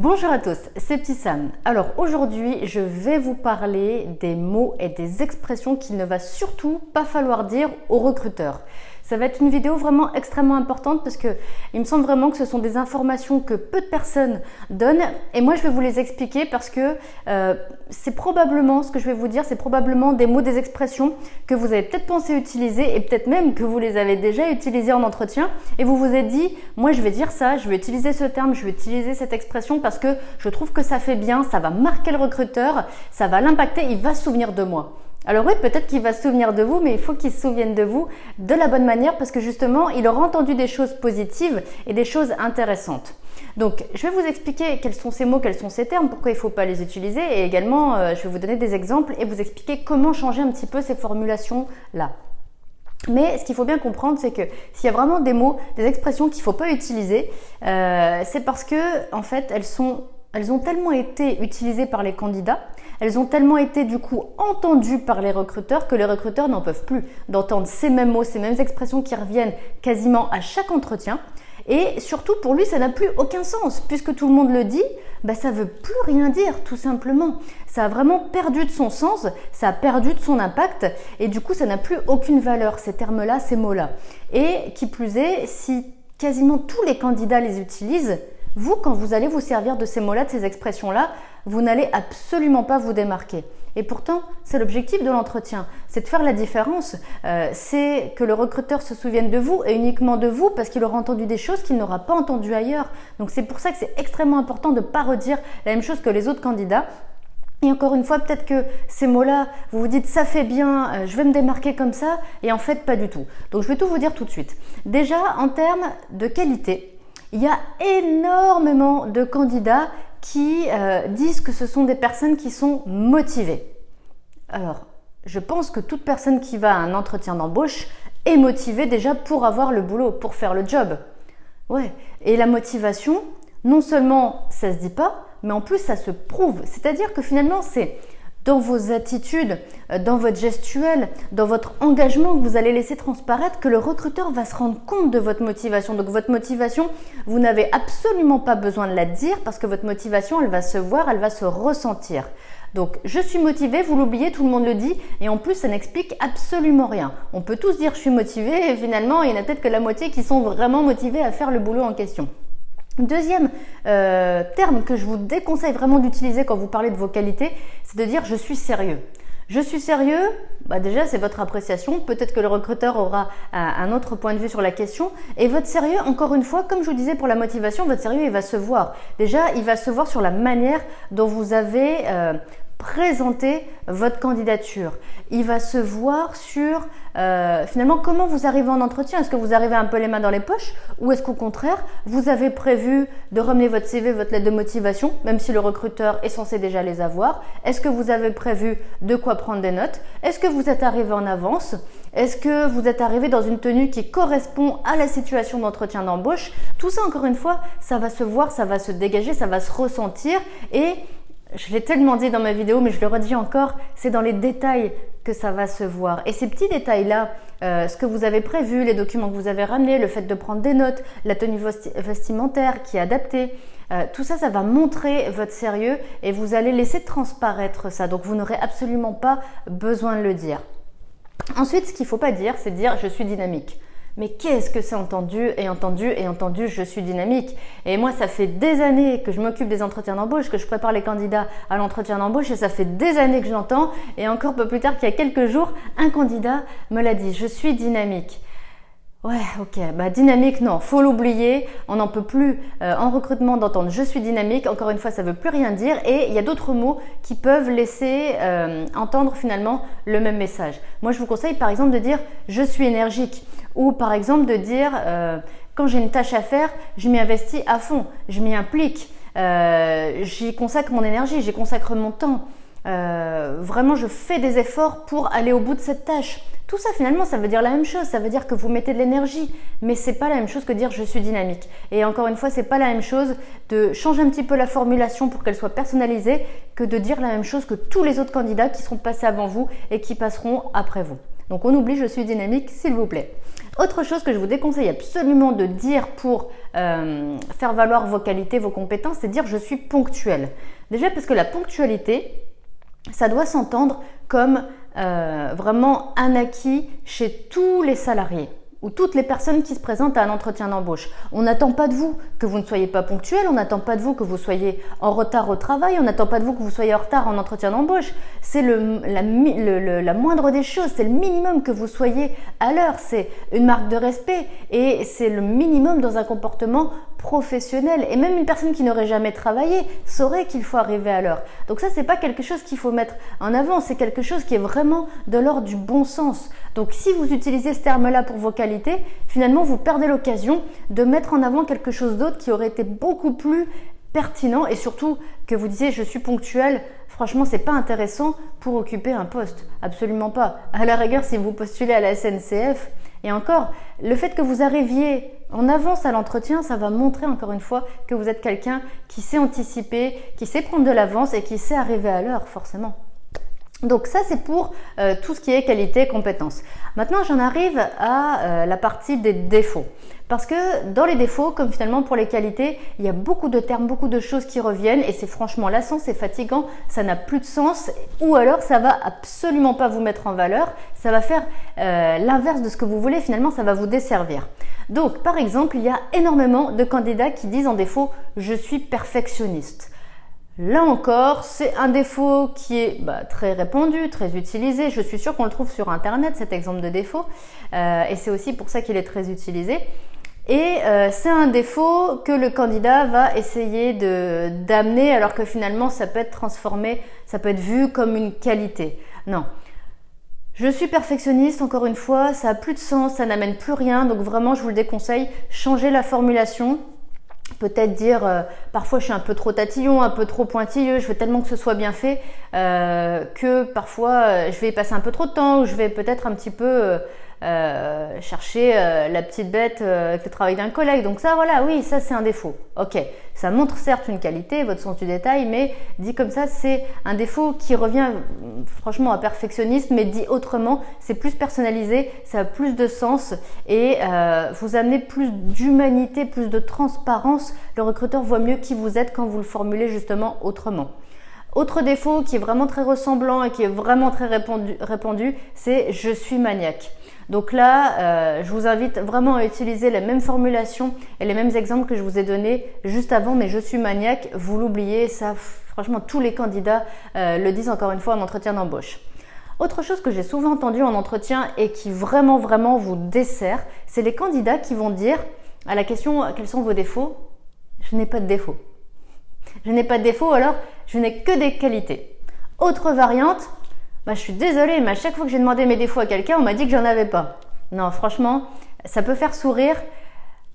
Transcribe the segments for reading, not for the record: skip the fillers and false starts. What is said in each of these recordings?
Bonjour à tous, c'est Petit Sam. Alors aujourd'hui, je vais vous parler des mots et des expressions qu'il ne va surtout pas falloir dire aux recruteurs. Ça va être une vidéo vraiment extrêmement importante parce que il me semble vraiment que ce sont des informations que peu de personnes donnent et moi je vais vous les expliquer parce que c'est probablement, ce que je vais vous dire, c'est probablement des mots, des expressions que vous avez peut-être pensé utiliser et peut-être même que vous les avez déjà utilisés en entretien et vous vous êtes dit, moi je vais dire ça, je vais utiliser ce terme, je vais utiliser cette expression parce que je trouve que ça fait bien, ça va marquer le recruteur, ça va l'impacter, il va se souvenir de moi. Alors oui, peut-être qu'il va se souvenir de vous, mais il faut qu'il se souvienne de vous de la bonne manière parce que justement, il aura entendu des choses positives et des choses intéressantes. Donc, je vais vous expliquer quels sont ces mots, quels sont ces termes, pourquoi il ne faut pas les utiliser et également, je vais vous donner des exemples et vous expliquer comment changer un petit peu ces formulations-là. Mais ce qu'il faut bien comprendre, c'est que s'il y a vraiment des mots, des expressions qu'il ne faut pas utiliser, c'est parce que, en fait, elles ont tellement été utilisées par les candidats, elles ont tellement été du coup entendues par les recruteurs que les recruteurs n'en peuvent plus d'entendre ces mêmes mots, ces mêmes expressions qui reviennent quasiment à chaque entretien. Et surtout pour lui, ça n'a plus aucun sens puisque tout le monde le dit, ça ne veut plus rien dire tout simplement. Ça a vraiment perdu de son sens, ça a perdu de son impact et du coup ça n'a plus aucune valeur ces termes-là, ces mots-là. Et qui plus est, si quasiment tous les candidats les utilisent, vous, quand vous allez vous servir de ces mots-là, de ces expressions-là, vous n'allez absolument pas vous démarquer. Et pourtant, c'est l'objectif de l'entretien, c'est de faire la différence. C'est que le recruteur se souvienne de vous et uniquement de vous parce qu'il aura entendu des choses qu'il n'aura pas entendues ailleurs. Donc c'est pour ça que c'est extrêmement important de ne pas redire la même chose que les autres candidats. Et encore une fois, peut-être que ces mots-là, vous vous dites ça fait bien, je vais me démarquer comme ça, et en fait pas du tout. Donc je vais tout vous dire tout de suite. Déjà, en termes de qualité, il y a énormément de candidats qui disent que ce sont des personnes qui sont motivées. Alors, je pense que toute personne qui va à un entretien d'embauche est motivée déjà pour avoir le boulot, pour faire le job. Ouais. Et la motivation, non seulement ça se dit pas, mais en plus ça se prouve. C'est-à-dire que finalement c'est dans vos attitudes, dans votre gestuelle, dans votre engagement que vous allez laisser transparaître que le recruteur va se rendre compte de votre motivation. Donc votre motivation, vous n'avez absolument pas besoin de la dire parce que votre motivation, elle va se voir, elle va se ressentir. Donc je suis motivé, vous l'oubliez, tout le monde le dit et en plus ça n'explique absolument rien. On peut tous dire je suis motivé et finalement il y en a peut-être que la moitié qui sont vraiment motivés à faire le boulot en question. Deuxième terme que je vous déconseille vraiment d'utiliser quand vous parlez de vos qualités, c'est de dire « je suis sérieux ». Je suis sérieux, déjà c'est votre appréciation, peut-être que le recruteur aura un autre point de vue sur la question. Et votre sérieux, encore une fois, comme je vous disais pour la motivation, votre sérieux il va se voir. Déjà, il va se voir sur la manière dont vous avez présenter votre candidature. Il va se voir sur finalement comment vous arrivez en entretien. Est-ce que vous arrivez un peu les mains dans les poches ou est-ce qu'au contraire, vous avez prévu de ramener votre CV, votre lettre de motivation, même si le recruteur est censé déjà les avoir? Est-ce que vous avez prévu de quoi prendre des notes? Est-ce que vous êtes arrivé en avance? Est-ce que vous êtes arrivé dans une tenue qui correspond à la situation d'entretien d'embauche? Tout ça, encore une fois, ça va se voir, ça va se dégager, ça va se ressentir et je l'ai tellement dit dans ma vidéo, mais je le redis encore, c'est dans les détails que ça va se voir. Et ces petits détails-là, ce que vous avez prévu, les documents que vous avez ramenés, le fait de prendre des notes, la tenue vestimentaire qui est adaptée, tout ça, ça va montrer votre sérieux et vous allez laisser transparaître ça. Donc vous n'aurez absolument pas besoin de le dire. Ensuite, ce qu'il ne faut pas dire, c'est dire « je suis dynamique ». Mais qu'est-ce que c'est entendu, je suis dynamique. Et moi, ça fait des années que je m'occupe des entretiens d'embauche, que je prépare les candidats à l'entretien d'embauche et ça fait des années que je l'entends. Et encore un peu plus tard, qu'il y a quelques jours, un candidat me l'a dit, je suis dynamique. Ouais, ok, dynamique, non, faut l'oublier, on n'en peut plus en recrutement d'entendre je suis dynamique, encore une fois ça veut plus rien dire et il y a d'autres mots qui peuvent laisser entendre finalement le même message. Moi je vous conseille par exemple de dire je suis énergique ou par exemple de dire quand j'ai une tâche à faire, je m'y investis à fond, je m'y implique, j'y consacre mon énergie, j'y consacre mon temps. Vraiment je fais des efforts pour aller au bout de cette tâche. Tout ça finalement ça veut dire la même chose, ça veut dire que vous mettez de l'énergie, mais c'est pas la même chose que dire je suis dynamique. Et encore une fois, c'est pas la même chose de changer un petit peu la formulation pour qu'elle soit personnalisée que de dire la même chose que tous les autres candidats qui seront passés avant vous et qui passeront après vous. Donc on oublie je suis dynamique, s'il vous plaît. Autre chose que je vous déconseille absolument de dire pour faire valoir vos qualités, vos compétences, c'est dire je suis ponctuel. Déjà parce que la ponctualité, ça doit s'entendre comme vraiment un acquis chez tous les salariés ou toutes les personnes qui se présentent à un entretien d'embauche. On n'attend pas de vous que vous ne soyez pas ponctuel, on n'attend pas de vous que vous soyez en retard au travail, on n'attend pas de vous que vous soyez en retard en entretien d'embauche. C'est la moindre des choses, c'est le minimum que vous soyez à l'heure, c'est une marque de respect et c'est le minimum dans un comportement professionnel. Et même une personne qui n'aurait jamais travaillé saurait qu'il faut arriver à l'heure. Donc ça, c'est pas quelque chose qu'il faut mettre en avant, c'est quelque chose qui est vraiment de l'ordre du bon sens. Donc si vous utilisez ce terme-là pour vos qualités, finalement, vous perdez l'occasion de mettre en avant quelque chose d'autre qui aurait été beaucoup plus pertinent et surtout que vous disiez je suis ponctuel. Franchement, c'est pas intéressant pour occuper un poste. Absolument pas. À la rigueur, si vous postulez à la SNCF, et encore, le fait que vous arriviez en avance à l'entretien, ça va montrer encore une fois que vous êtes quelqu'un qui sait anticiper, qui sait prendre de l'avance et qui sait arriver à l'heure, forcément. Donc ça, c'est pour tout ce qui est qualité, compétences. Maintenant, j'en arrive à la partie des défauts. Parce que dans les défauts, comme finalement pour les qualités, il y a beaucoup de termes, beaucoup de choses qui reviennent et c'est franchement lassant, c'est fatigant, ça n'a plus de sens ou alors ça va absolument pas vous mettre en valeur, ça va faire l'inverse de ce que vous voulez, finalement ça va vous desservir. Donc par exemple, il y a énormément de candidats qui disent en défaut « je suis perfectionniste ». Là encore, c'est un défaut qui est très répandu, très utilisé. Je suis sûre qu'on le trouve sur Internet, cet exemple de défaut. Et c'est aussi pour ça qu'il est très utilisé. Et c'est un défaut que le candidat va essayer d'amener alors que finalement, ça peut être transformé, ça peut être vu comme une qualité. Non. Je suis perfectionniste, encore une fois, ça n'a plus de sens, ça n'amène plus rien. Donc vraiment, je vous le déconseille, changez la formulation. Peut-être dire parfois je suis un peu trop tatillon, un peu trop pointilleux, je veux tellement que ce soit bien fait que parfois je vais y passer un peu trop de temps ou je vais peut-être un petit peu chercher la petite bête avec le travail d'un collègue. Donc ça, voilà, oui, ça c'est un défaut. Ok, ça montre certes une qualité, votre sens du détail, mais dit comme ça, c'est un défaut qui revient franchement à perfectionniste, mais dit autrement, c'est plus personnalisé, ça a plus de sens et vous amenez plus d'humanité, plus de transparence. Le recruteur voit mieux qui vous êtes quand vous le formulez justement autrement. Autre défaut qui est vraiment très ressemblant et qui est vraiment très répandu, c'est « je suis maniaque ». Donc là, je vous invite vraiment à utiliser les mêmes formulations et les mêmes exemples que je vous ai donnés juste avant, mais « je suis maniaque », vous l'oubliez, ça, franchement, tous les candidats le disent encore une fois en entretien d'embauche. Autre chose que j'ai souvent entendu en entretien et qui vraiment vous dessert, c'est les candidats qui vont dire à la question « quels sont vos défauts ?» Je n'ai pas de défauts. Je n'ai pas de défauts, alors je n'ai que des qualités. Autre variante, je suis désolée, mais à chaque fois que j'ai demandé mes défauts à quelqu'un, on m'a dit que j'en avais pas. Non, franchement, ça peut faire sourire,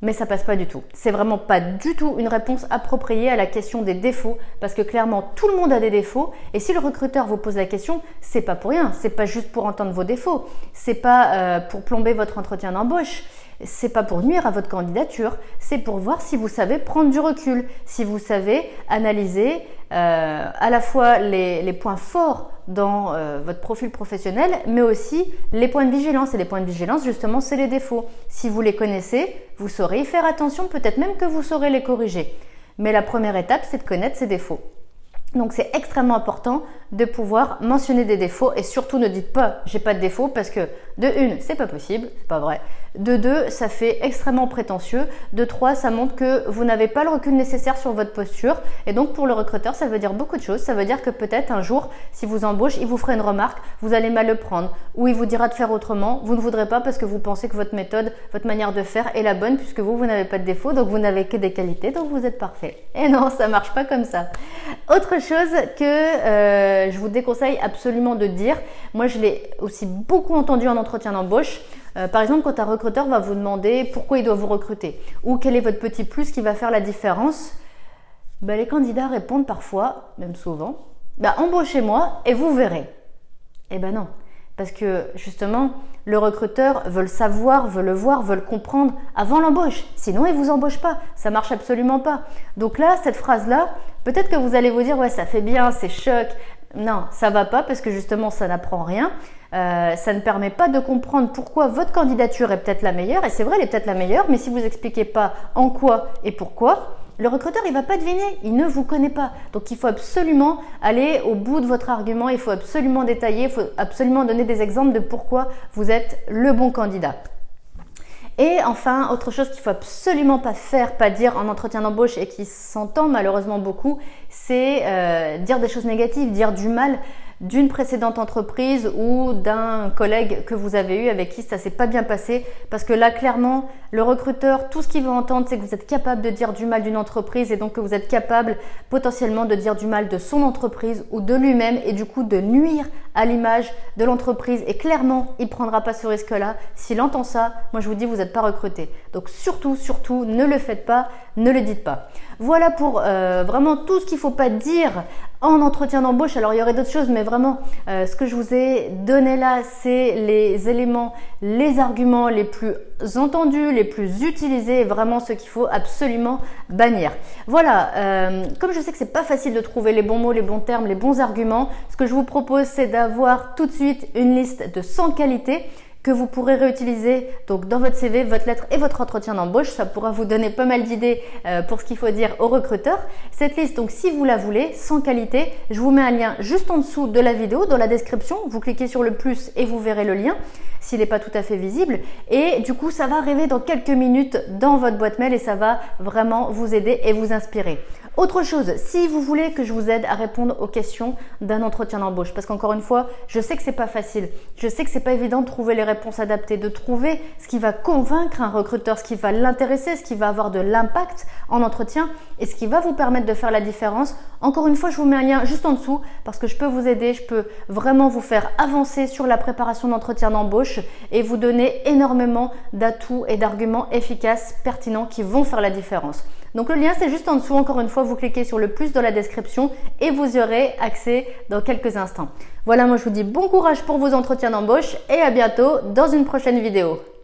mais ça passe pas du tout. C'est vraiment pas du tout une réponse appropriée à la question des défauts, parce que clairement, tout le monde a des défauts, et si le recruteur vous pose la question, c'est pas pour rien, c'est pas juste pour entendre vos défauts, c'est pas pour plomber votre entretien d'embauche, c'est pas pour nuire à votre candidature, c'est pour voir si vous savez prendre du recul, si vous savez analyser à la fois les points forts dans votre profil professionnel, mais aussi les points de vigilance. Et les points de vigilance, justement, c'est les défauts. Si vous les connaissez, vous saurez y faire attention, peut-être même que vous saurez les corriger. Mais la première étape, c'est de connaître ces défauts. Donc c'est extrêmement important de pouvoir mentionner des défauts et surtout ne dites pas j'ai pas de défauts parce que de une, c'est pas possible, c'est pas vrai. De deux, ça fait extrêmement prétentieux. De trois, ça montre que vous n'avez pas le recul nécessaire sur votre posture et donc pour le recruteur, ça veut dire beaucoup de choses. Ça veut dire que peut-être un jour, si vous embauche, il vous fera une remarque, vous allez mal le prendre ou il vous dira de faire autrement. Vous ne voudrez pas parce que vous pensez que votre méthode, votre manière de faire est la bonne puisque vous n'avez pas de défauts, donc vous n'avez que des qualités, donc vous êtes parfait. Et non, ça marche pas comme ça. Autre chose que je vous déconseille absolument de dire, moi je l'ai aussi beaucoup entendu en entretien d'embauche, par exemple quand un recruteur va vous demander pourquoi il doit vous recruter ou quel est votre petit plus qui va faire la différence, les candidats répondent parfois, même souvent, embauchez-moi et vous verrez. Eh ben non, parce que justement le recruteur veut le savoir, veut le voir, veut le comprendre avant l'embauche. Sinon, il ne vous embauche pas. Ça marche absolument pas. Donc là, cette phrase-là, peut-être que vous allez vous dire « ouais, ça fait bien, c'est choc ». Non, ça va pas parce que justement, ça n'apprend rien. Ça ne permet pas de comprendre pourquoi votre candidature est peut-être la meilleure. Et c'est vrai, elle est peut-être la meilleure, mais si vous n'expliquez pas en quoi et pourquoi, le recruteur, il ne va pas deviner, il ne vous connaît pas. Donc, il faut absolument aller au bout de votre argument, il faut absolument détailler, il faut absolument donner des exemples de pourquoi vous êtes le bon candidat. Et enfin, autre chose qu'il ne faut absolument pas faire, pas dire en entretien d'embauche et qui s'entend malheureusement beaucoup, c'est dire des choses négatives, dire du mal d'une précédente entreprise ou d'un collègue que vous avez eu avec qui ça s'est pas bien passé, parce que là clairement le recruteur, tout ce qu'il veut entendre, c'est que vous êtes capable de dire du mal d'une entreprise et donc que vous êtes capable potentiellement de dire du mal de son entreprise ou de lui-même et du coup de nuire à l'image de l'entreprise. Et clairement il prendra pas ce risque-là. S'il entend ça, moi je vous dis, vous n'êtes pas recruté. Donc surtout ne le faites pas, ne le dites pas. Voilà pour vraiment tout ce qu'il faut pas dire en entretien d'embauche. Alors il y aurait d'autres choses, mais vraiment ce que je vous ai donné là, c'est les éléments, les arguments les plus entendus, les plus utilisés, vraiment ce qu'il faut absolument bannir. Voilà, comme je sais que c'est pas facile de trouver les bons mots, les bons termes, les bons arguments, ce que je vous propose, c'est d'avoir tout de suite une liste de 100 qualités que vous pourrez réutiliser donc dans votre CV, votre lettre et votre entretien d'embauche. Ça pourra vous donner pas mal d'idées pour ce qu'il faut dire aux recruteurs. Cette liste, donc si vous la voulez, 100 qualités, je vous mets un lien juste en dessous de la vidéo, dans la description. Vous cliquez sur le plus et vous verrez le lien s'il n'est pas tout à fait visible. Et du coup, ça va arriver dans quelques minutes dans votre boîte mail et ça va vraiment vous aider et vous inspirer. Autre chose, si vous voulez que je vous aide à répondre aux questions d'un entretien d'embauche, parce qu'encore une fois, je sais que c'est pas facile, je sais que c'est pas évident de trouver les réponses adaptées, de trouver ce qui va convaincre un recruteur, ce qui va l'intéresser, ce qui va avoir de l'impact en entretien et ce qui va vous permettre de faire la différence. Encore une fois, je vous mets un lien juste en dessous parce que je peux vous aider, je peux vraiment vous faire avancer sur la préparation d'entretien d'embauche et vous donner énormément d'atouts et d'arguments efficaces, pertinents qui vont faire la différence. Donc le lien, c'est juste en dessous. Encore une fois, vous cliquez sur le plus dans la description et vous y aurez accès dans quelques instants. Voilà, moi je vous dis bon courage pour vos entretiens d'embauche et à bientôt dans une prochaine vidéo.